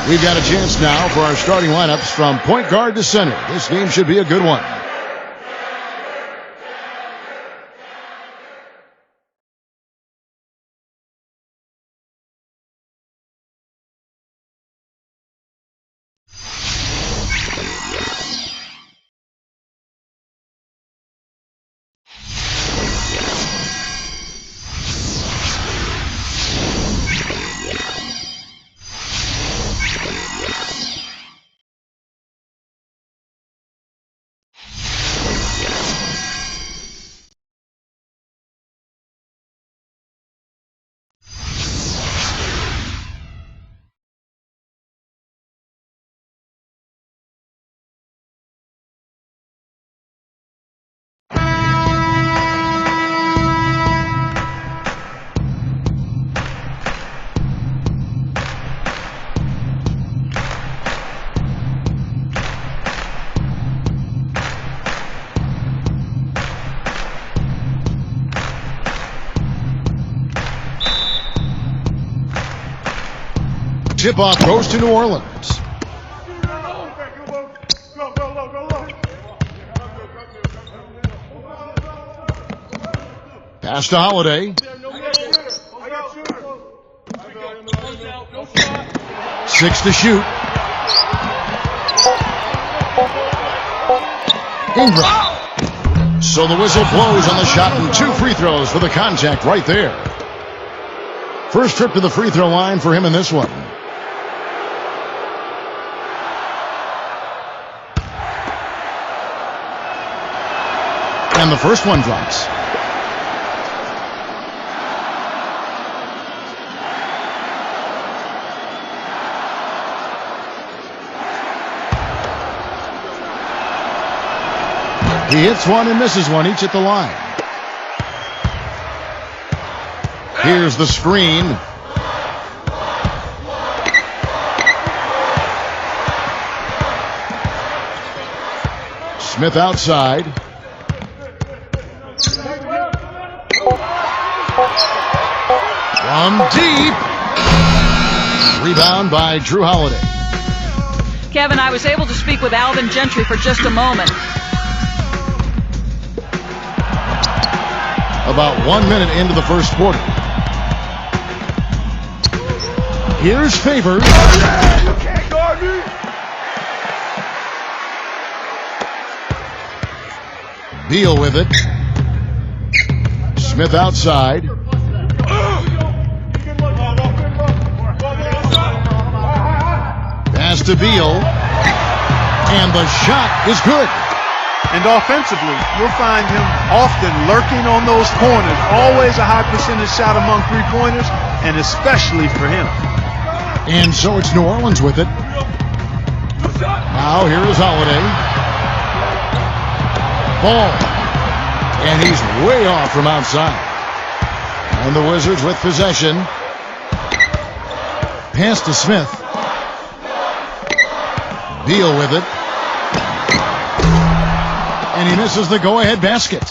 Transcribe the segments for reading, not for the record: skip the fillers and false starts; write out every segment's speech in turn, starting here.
We've got a chance now for our starting lineups from point guard to center. This game should be a good one. Tip-off goes to New Orleans. Pass to Holiday. 6 to shoot. Ingram. So the whistle blows on the shot and 2 free throws for the contact right there. First trip to the free throw line for him in this one. And the first one drops. He hits one and misses one, each at the line. Here's the screen. Smith outside. From deep. Rebound by Drew Holiday. Kevin, I was able to speak with Alvin Gentry for just a moment. About 1 minute into the first quarter. Here's Favors. Beal with it. Smith outside. Pass to Beal. And the shot is good. And offensively, you'll find him often lurking on those corners. Always a high percentage shot among three-pointers, and especially for him. And so it's New Orleans with it. Now here is Holiday. Ball. And he's way off from outside. And the Wizards with possession. Pass to Smith. Beal with it. And he misses the go-ahead basket.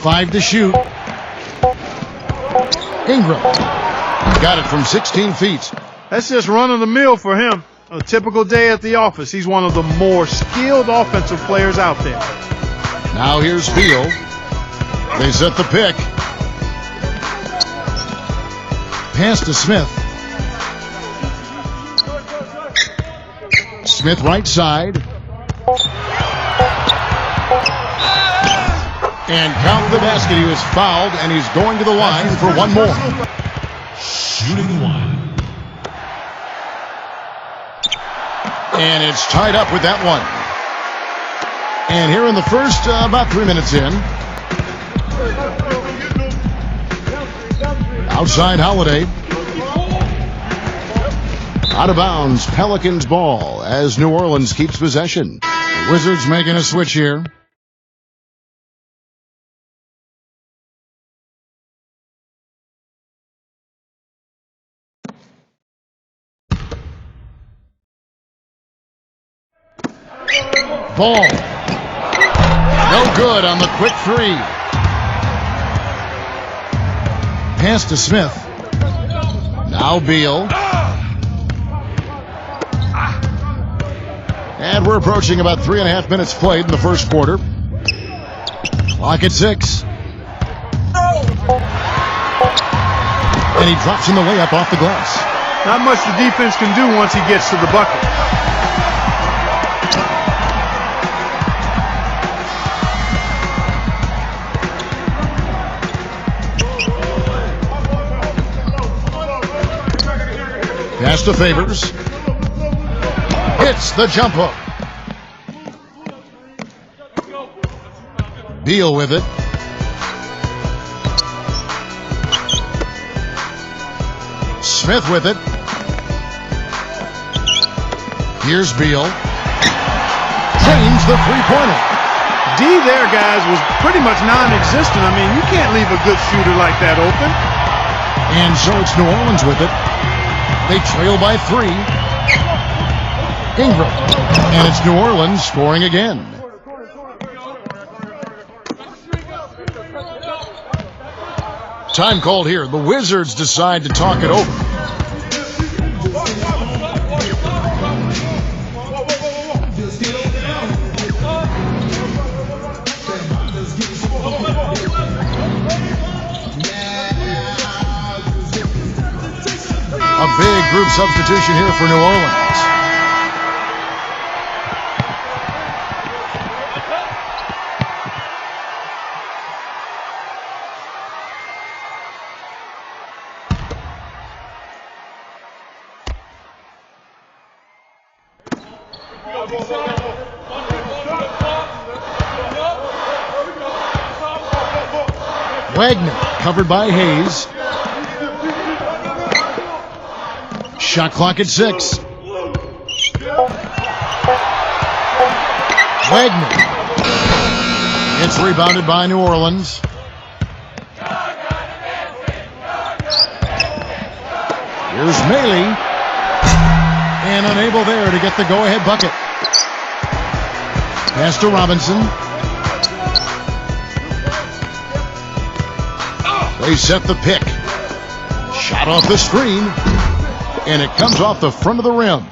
Five to shoot. Ingram got it from 16 feet. That's just run-of-the-mill for him. A typical day at the office. He's one of the more skilled offensive players out there. Now here's Beal. They set the pick. Pass to Smith. Smith right side. And count the basket. He was fouled, and he's going to the line for one more. Shooting one. And it's tied up with that one. And here in the first, about 3 minutes in. Outside Holiday. Out of bounds, Pelicans ball as New Orleans keeps possession. The Wizards making a switch here. Ball. No good on the quick three. Pass to Smith. Now Beal. And we're approaching about 3.5 minutes played in the first quarter. Clock at 6. And he drops in the layup off the glass. Not much the defense can do once he gets to the bucket. Pass to Favors. Hits the jump hook. Beal with it. Smith with it. Here's Beal. Drains the three-pointer. D there, guys, was pretty much non-existent. I mean, you can't leave a good shooter like that open. And so it's New Orleans with it. They trail by 3. Ingram. And it's New Orleans scoring again. Time called here. The Wizards decide to talk it over. A big group substitution here for New Orleans. Wagner covered by Hayes. Shot clock at 6. Wagner. It's rebounded by New Orleans. Here's Maley. And unable there to get the go-ahead bucket. Pass to Robinson. They set the pick. Shot off the screen. And it comes off the front of the rim.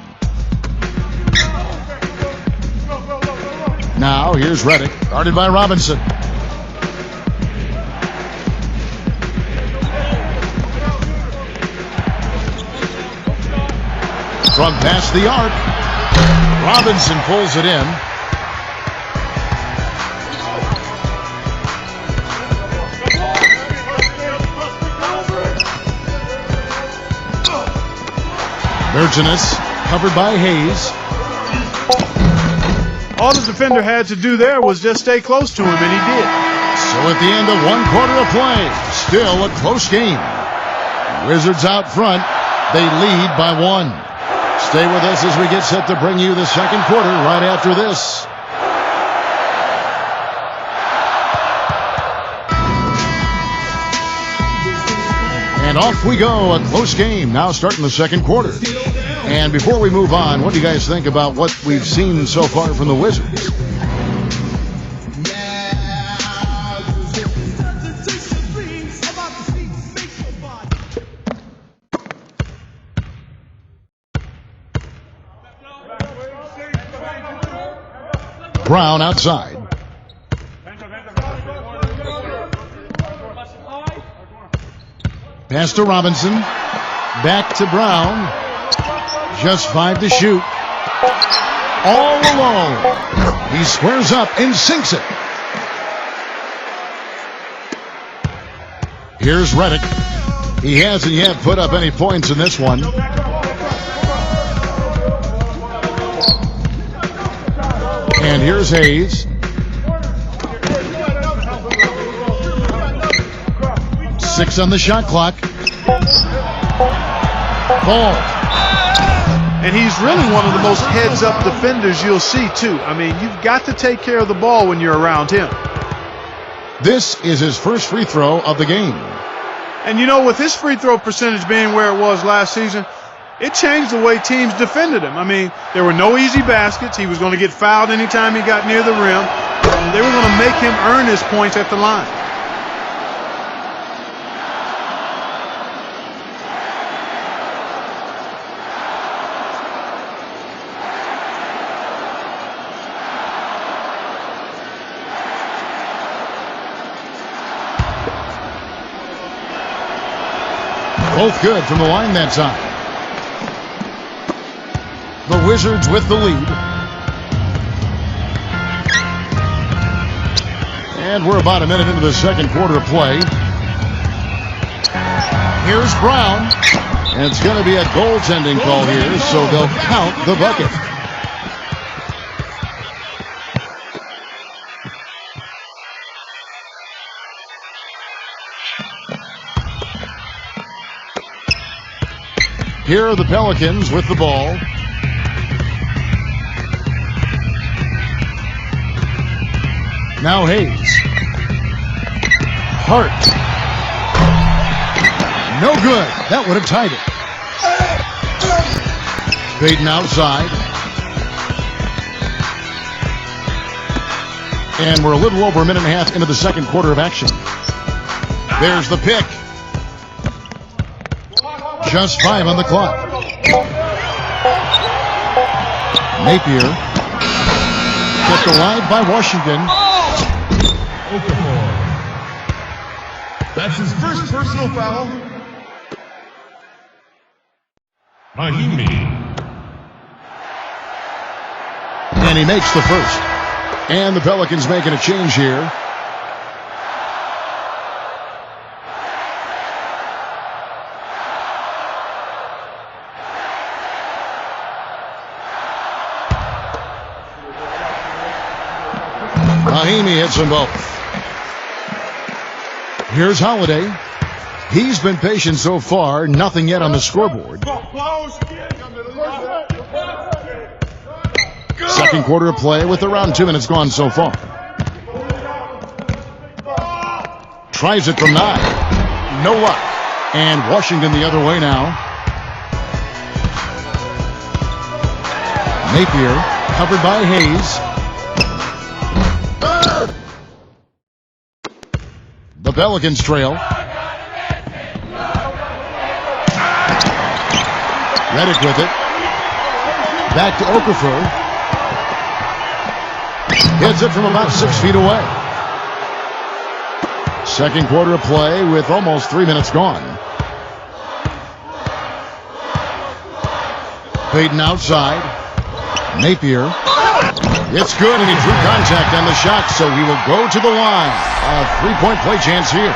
Now here's Reddick, guarded by Robinson. From past the arc, Robinson pulls it in. Virginus covered by Hayes. All the defender had to do there was just stay close to him, and he did. So at the end of 1 quarter of play, still a close game. Wizards out front. They lead by 1. Stay with us as we get set to bring you the second quarter right after this. And off we go, a close game now starting the second quarter. And before we move on, what do you guys think about what we've seen so far from the Wizards? Brown outside. Pass to Robinson. Back to Brown. Just 5 to shoot. All alone. He squares up and sinks it. Here's Reddick. He hasn't yet put up any points in this one. And here's Hayes. 6 on the shot clock. Ball. And he's really one of the most heads-up defenders you'll see, too. I mean, you've got to take care of the ball when you're around him. This is his first free throw of the game. And, you know, with his free throw percentage being where it was last season, it changed the way teams defended him. I mean, there were no easy baskets. He was going to get fouled anytime he got near the rim. They were going to make him earn his points at the line. Both good from the line that time. The Wizards with the lead. And we're about a minute into the second quarter of play. Here's Brown. And it's going to be a goaltending call here, so they'll count the bucket. Here are the Pelicans with the ball. Now Hayes. Hart. No good. That would have tied it. Payton outside. And we're a little over a minute and a half into the second quarter of action. There's the pick. Just 5 on the clock. Napier. Kept alive by Washington. Okafor. That's his first personal foul. Mahimi. And he makes the first. And the Pelicans making a change here. Mahimi hits them both. Here's Holiday. He's been patient so far. Nothing yet on the scoreboard. Second quarter of play with around 2 minutes gone so far. Tries it from 9. No luck. And Washington the other way now. Napier covered by Hayes. The Pelicans trail. Redick with it. Back to Okafor. Hits it from about 6 feet away. Second quarter of play with almost 3 minutes gone. Payton outside. Napier. It's good, and he drew contact on the shot, so he will go to the line. A 3-point play chance here.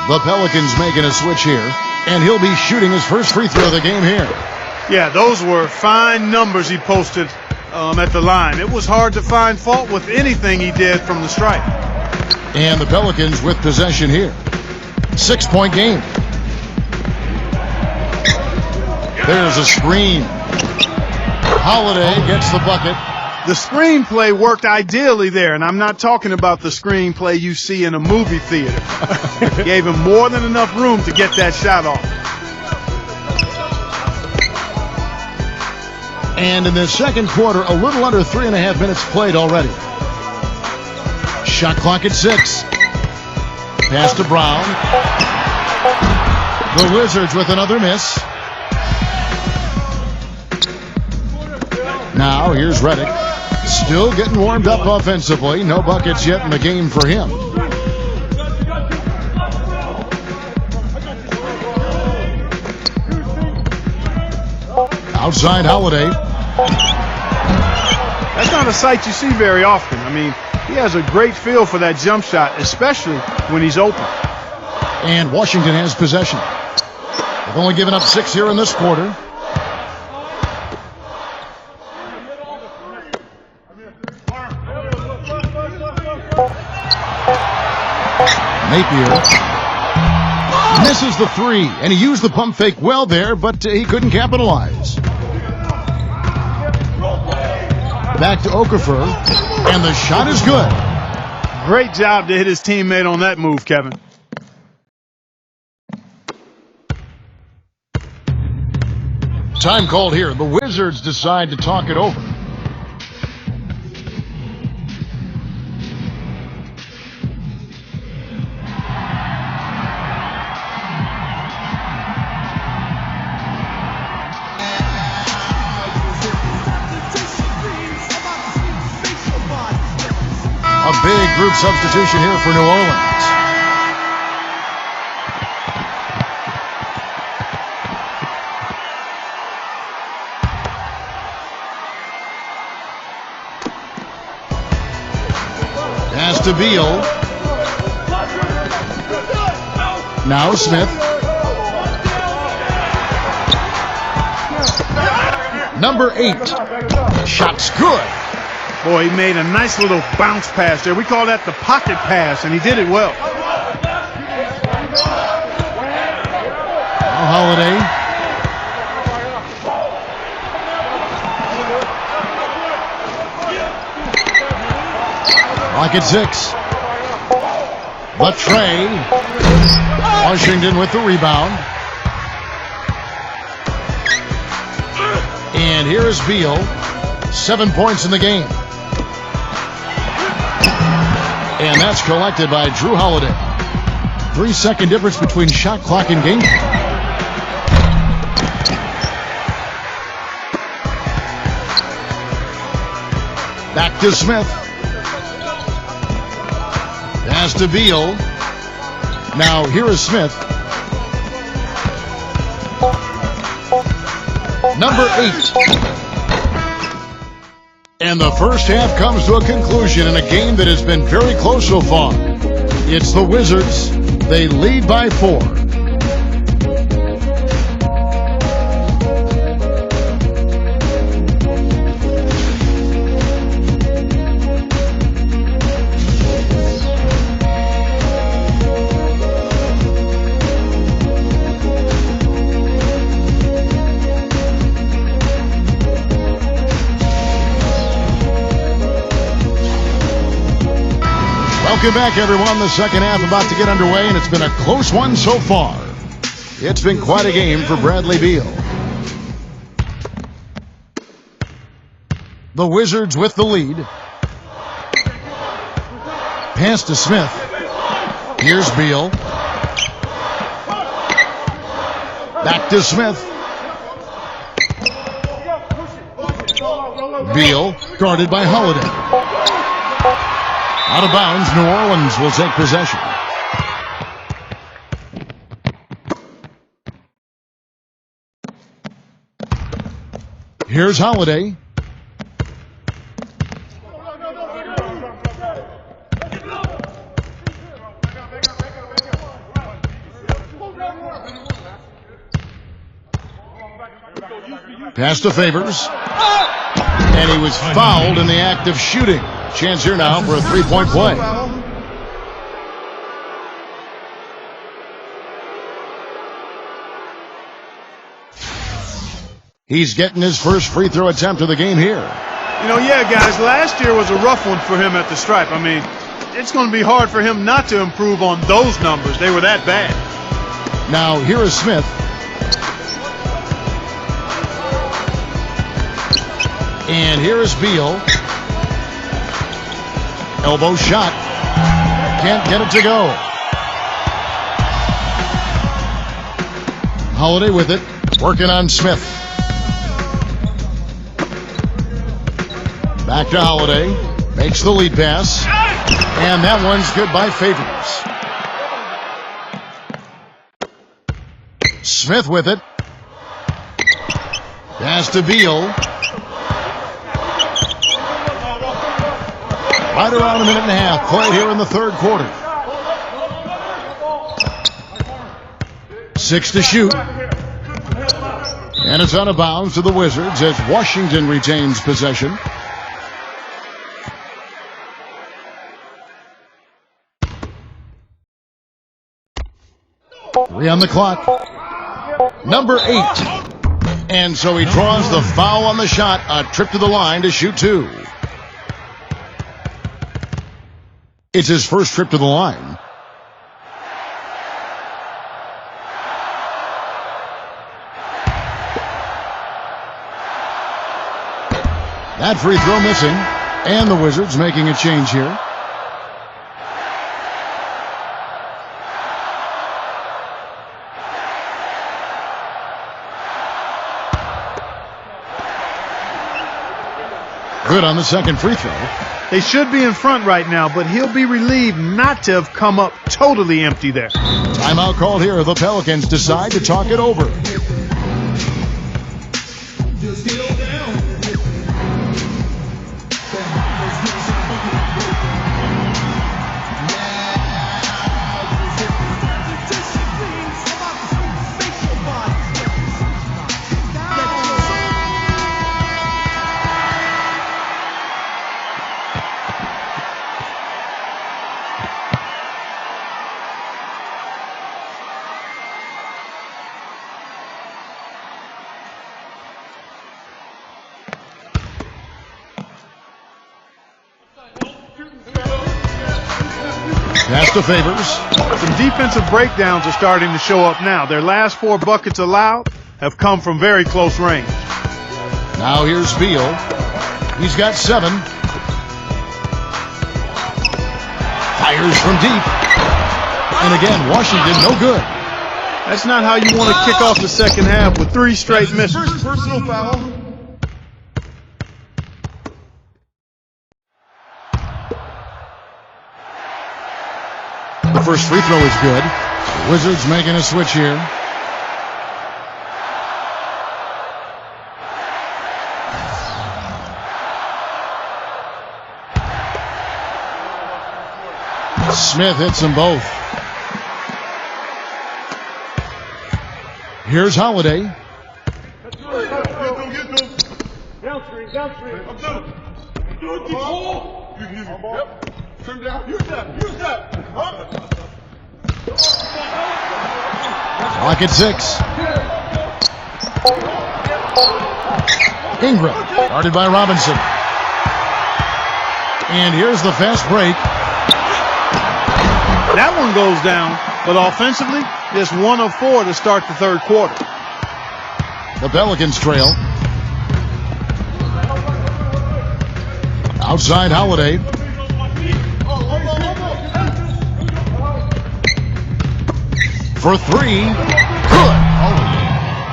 The Pelicans making a switch here, and he'll be shooting his first free throw of the game here. Yeah, those were fine numbers he posted at the line. It was hard to find fault with anything he did from the stripe. And the Pelicans with possession here. 6-point game. There's a screen. Holiday gets the bucket. The screenplay worked ideally there, and I'm not talking about the screenplay you see in a movie theater. Gave him more than enough room to get that shot off. And in the second quarter, a little under 3.5 minutes played already. Shot clock at 6. Pass to Brown. The Wizards with another miss. Now here's Redick. Still getting warmed up offensively. No buckets yet in the game for him. Outside Holiday. That's not a sight you see very often. I mean, he has a great feel for that jump shot, especially when he's open. And Washington has possession. They've only given up 6 here in this quarter. Napier misses the 3, and he used the pump fake well there, but he couldn't capitalize. back to Okafor, and the shot is good. Great job to hit his teammate on that move, Kevin. Time called here. The Wizards decide to talk it over. A big group substitution here for New Orleans. Pass to Beal. Now Smith. Number 8. Shot's good. Boy, he made a nice little bounce pass there. We call that the pocket pass, and he did it well. Holiday. Lock at 6. But Trey. Washington with the rebound. And here is Beal. 7 points in the game. And that's collected by Drew Holiday. 3-second difference between shot clock and game. Back to Smith. Pass to Beal. Now here is Smith. Number 8. And the first half comes to a conclusion in a game that has been very close so far. It's the Wizards. They lead by 4. Welcome back, everyone. The second half about to get underway, and it's been a close one so far. It's been quite a game for Bradley Beal. The Wizards with the lead. Pass to Smith. Here's Beal. Back to Smith. Beal guarded by Holiday. Out of bounds, New Orleans will take possession. Here's Holiday. Pass to Favors. And he was fouled in the act of shooting. Chance here now for a three-point play. He's getting his first free throw attempt of the game here. You know, yeah, guys, last year was a rough one for him at the stripe. I mean, it's going to be hard for him not to improve on those numbers. They were that bad. Now, here is Smith. And here is Beal. Elbow shot. Can't get it to go. Holiday with it. Working on Smith. Back to Holiday. Makes the lead pass. And that one's good by Favors. Smith with it. Pass to Beal. Right around a minute and a half played here in the third quarter. 6 to shoot. And it's out of bounds to the Wizards as Washington retains possession. Three on the clock. Number 8. And so he draws the foul on the shot. A trip to the line to shoot 2. It's his first trip to the line. That free throw missing, and the Wizards making a change here. Good on the second free throw. They should be in front right now, but he'll be relieved not to have come up totally empty there. Timeout called here. The Pelicans decide to talk it over. Pass to Favors. Some defensive breakdowns are starting to show up now. Their last 4 buckets allowed have come from very close range. Now here's Beal. He's got 7. Fires from deep. And again, Washington no good. That's not how you want to kick off the second half with 3 straight misses. First personal foul. The first free throw is good. The Wizards making a switch here. Smith hits them both. Here's Holiday. Clock at 6. Ingram, guarded by Robinson. And here's the fast break. That one goes down, but offensively, just 1 of 4 to start the third quarter. The Pelicans trail. Outside Holiday. For 3. Good.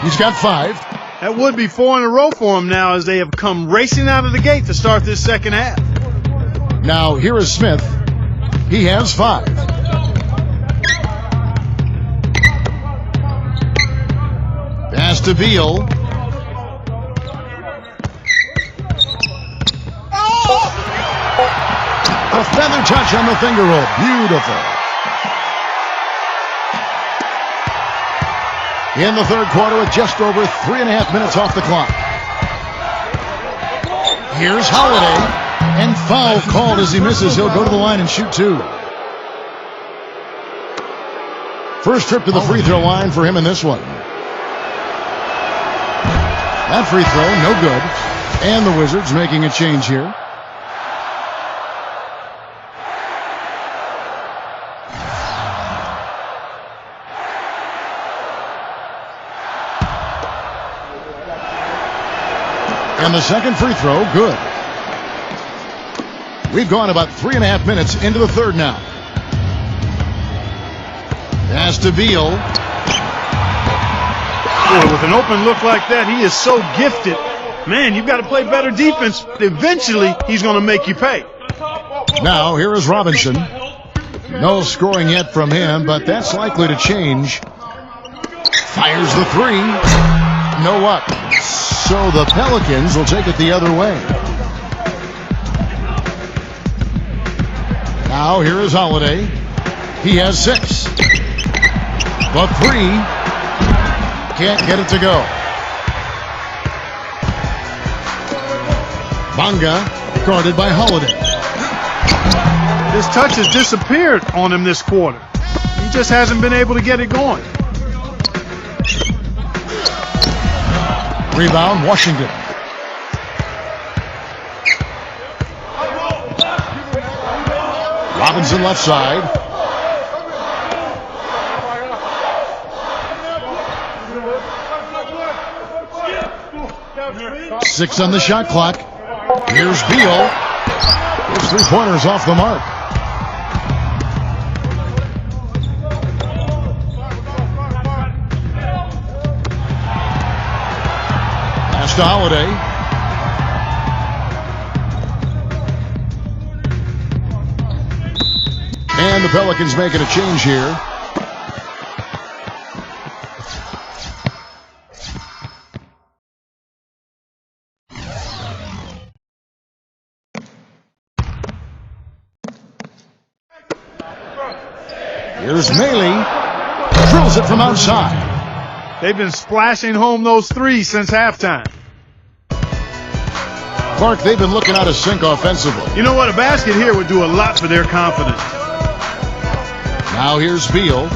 He's got 5. That would be 4 in a row for him now as they have come racing out of the gate to start this second half. Now here is Smith. He has 5. Pass to Beal. A feather touch on the finger roll. Beautiful. In the third quarter with just over 3.5 minutes off the clock. Here's Holiday. And foul called as he misses. He'll go to the line and shoot 2. First trip to the free throw line for him in this one. That free throw, no good. And the Wizards making a change here. And the second free throw, good. We've gone about 3.5 minutes into the third now. Pass to Beal. Boy, with an open look like that, he is so gifted. Man, you've got to play better defense. Eventually, he's going to make you pay. Now, here is Robinson. No scoring yet from him, but that's likely to change. Fires the 3. No up. So the Pelicans will take it the other way. Now here is Holiday. He has 6. But 3. Can't get it to go. Bonga guarded by Holiday. His touch has disappeared on him this quarter. He just hasn't been able to get it going. Rebound, Washington. Robinson left side. Six on the shot clock. Here's Beal. His three-pointers off the mark. Pass to Holiday. And the Pelicans making a change here. Here's Maley. Drills it from outside. They've been splashing home those threes since halftime. Clark, they've been looking out of sync offensively. You know what? A basket here would do a lot for their confidence. Now here's Beal.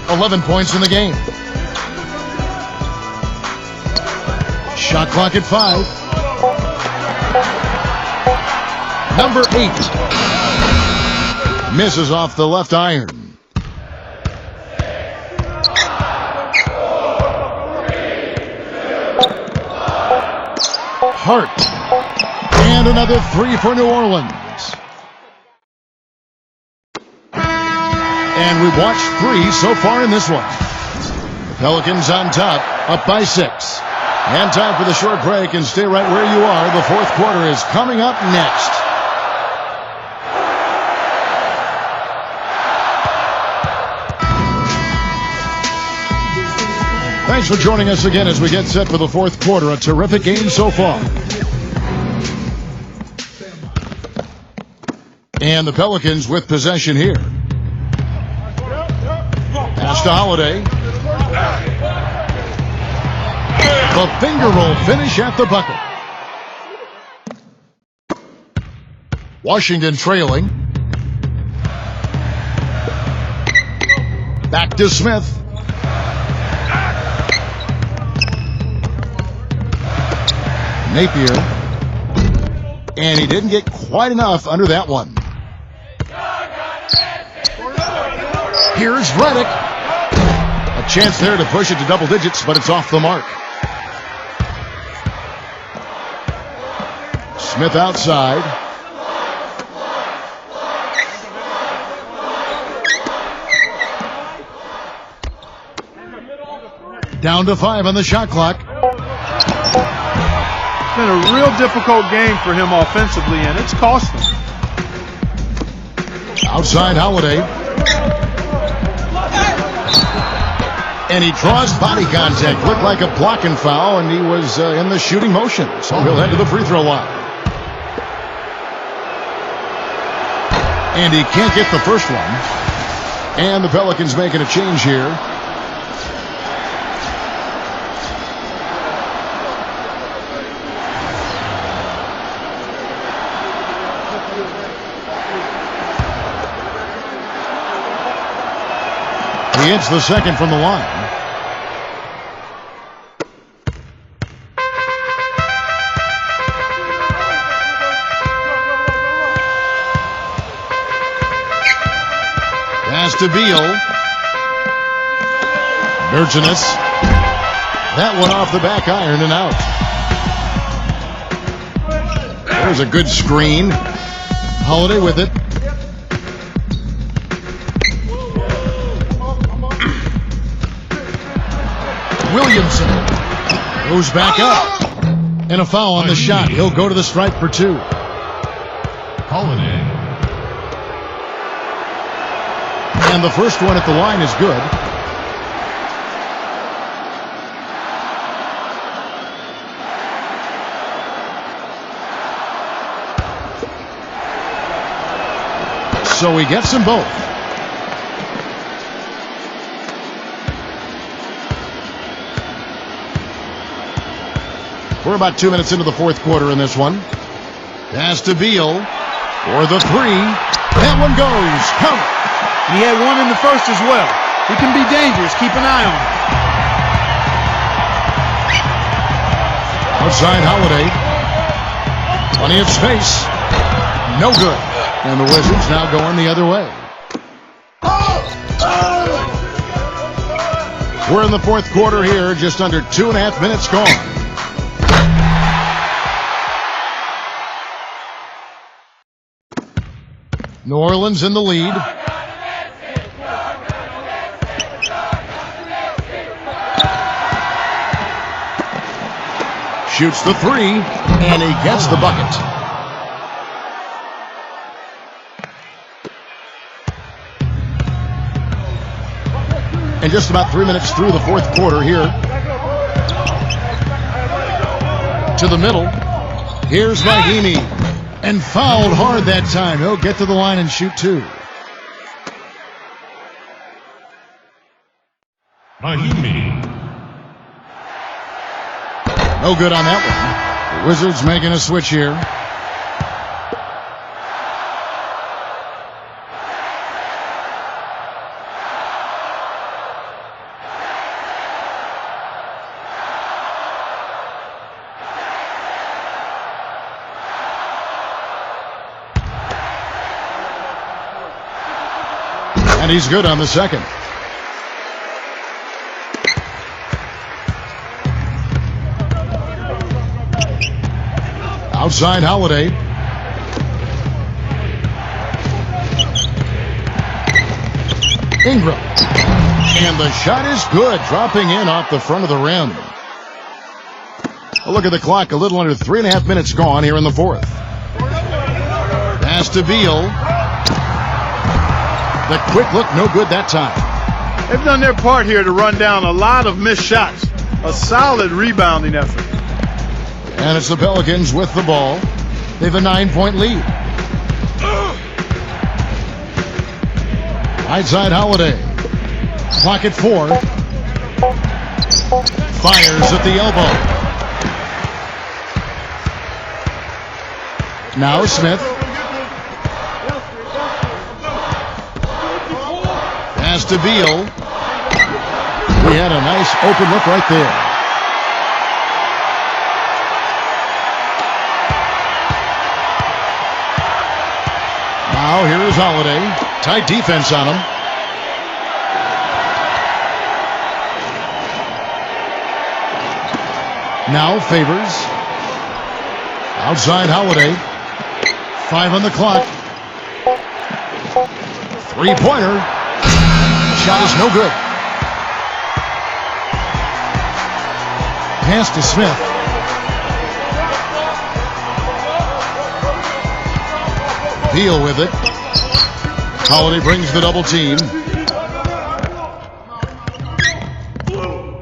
11 points in the game. Shot clock at 5. Number 8. Misses off the left iron. Hart. And another 3 for New Orleans. And we've watched 3 so far in this one. The Pelicans on top, up by 6. And time for the short break, and stay right where you are. The fourth quarter is coming up next. Thanks for joining us again as we get set for the fourth quarter. A terrific game so far. And the Pelicans with possession here. Pass to Holiday. The finger roll finish at the bucket. Washington trailing. Back to Smith. Napier. And he didn't get quite enough under that one. Here's Redick. A chance there to push it to double digits, but it's off the mark. Smith outside. Down to 5 on the shot clock. It's been a real difficult game for him offensively, and it's cost him. Outside Holiday. And he draws body contact. Looked like a blocking foul, and he was in the shooting motion. So he'll head to the free throw line. And he can't get the first one. And the Pelicans making a change here. He hits the second from the line. Pass to Beal. Bergenis. That one off the back iron and out. There's a good screen. Holiday with it. Williamson goes back up. And a foul on the shot. He'll go to the stripe for 2. Holiday. And the first one at the line is good. So he gets them both. We're about 2 minutes into the fourth quarter in this one. Pass to Beal for the 3. That one goes. Count. He had one in the first as well. He can be dangerous. Keep an eye on him. Outside Holiday. Plenty of space. No good. And the Wizards now going the other way. We're in the fourth quarter here, just under 2.5 minutes gone. New Orleans in the lead. Shoots the three, and he gets the bucket. And just about 3 minutes through the fourth quarter here. To the middle. Here's Mahimi. And fouled hard that time. He'll get to the line and shoot two. Mahimi. No good on that one. The Wizards making a switch here. And he's good on the second. Outside Holiday. Ingram. And the shot is good, dropping in off the front of the rim. A look at the clock, a little under 3.5 minutes gone here in the fourth. Pass to Beal. The quick look, no good that time. They've done their part here to run down a lot of missed shots. A solid rebounding effort. And it's the Pelicans with the ball. They have a 9-point lead. Right side Holiday. Clock at 4. Fires at the elbow. Now Smith. Pass to Beal. He had a nice open look right there. Now here is Holiday. Tight defense on him. Now Favors. Outside Holiday. 5 on the clock. 3-pointer. Shot is no good. Pass to Smith. Beal with it. Holiday brings the double team.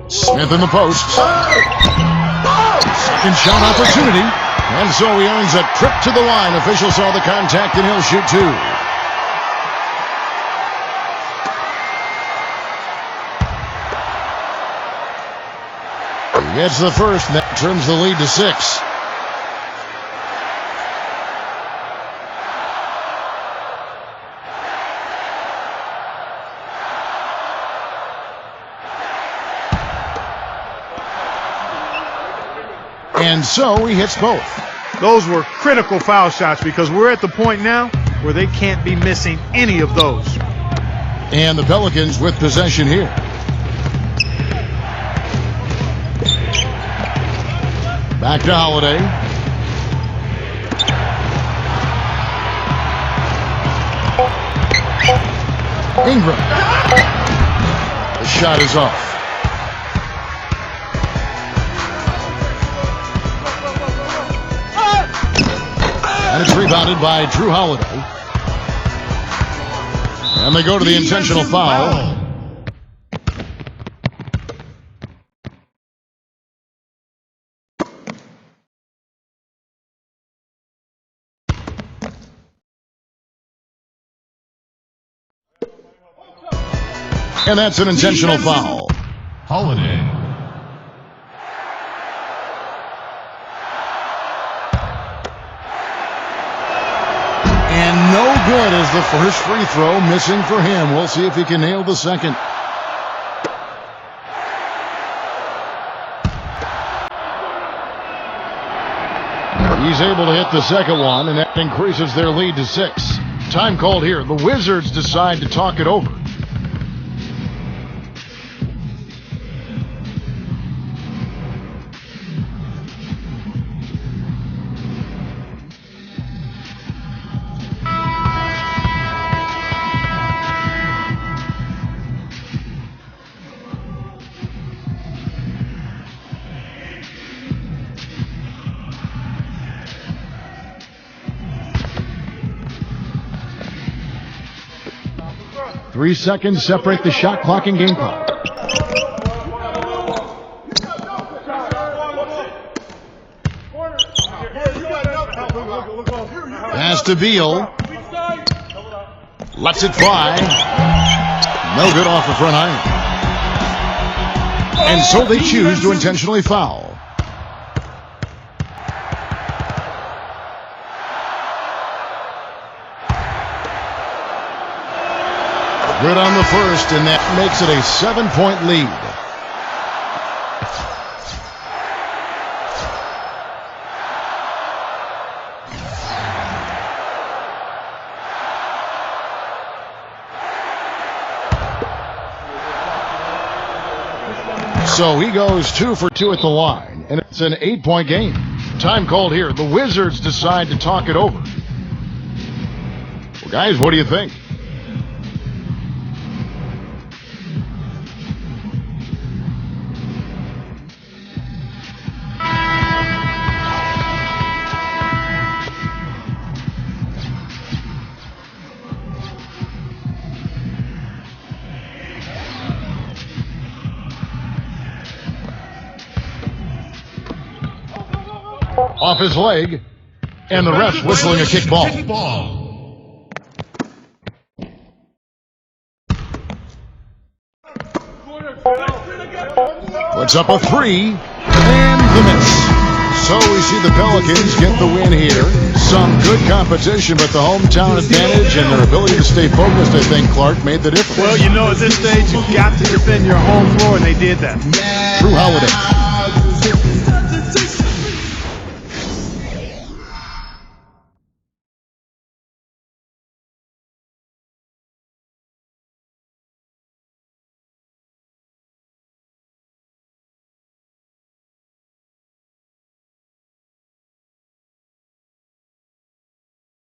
Smith in the post. Second shot opportunity. And so he earns a trip to the line. Official saw the contact and he'll shoot two. He gets the first, and that turns the lead to 6. And so he hits both. Those were critical foul shots because we're at the point now where they can't be missing any of those. And the Pelicans with possession here. Back to Holiday. Ingram. The shot is off. And it's rebounded by Drew Holiday. And they go to the intentional foul. And that's an intentional foul. Holiday. And no good as the first free throw, missing for him. We'll see if he can nail the second. He's able to hit the second one, and that increases their lead to 6. Time called here. The Wizards decide to talk it over. Three seconds separate the shot clock and game clock. Pass to Beal. Lets it fly. No good off the front iron. And so they choose to intentionally foul. Good on the first, and that makes it a 7-point lead. So he goes 2 for 2 at the line, and it's an 8-point game. Time called here. The Wizards decide to talk it over. Well, guys, what do you think? Off his leg, and the ref's whistling a kick ball. Puts up a 3, and the miss. So we see the Pelicans get the win here. Some good competition, but the hometown advantage and their ability to stay focused, I think, Clark, made the difference. Well, you know, at this stage, you've got to defend your home floor, and they did that. Drew Holiday.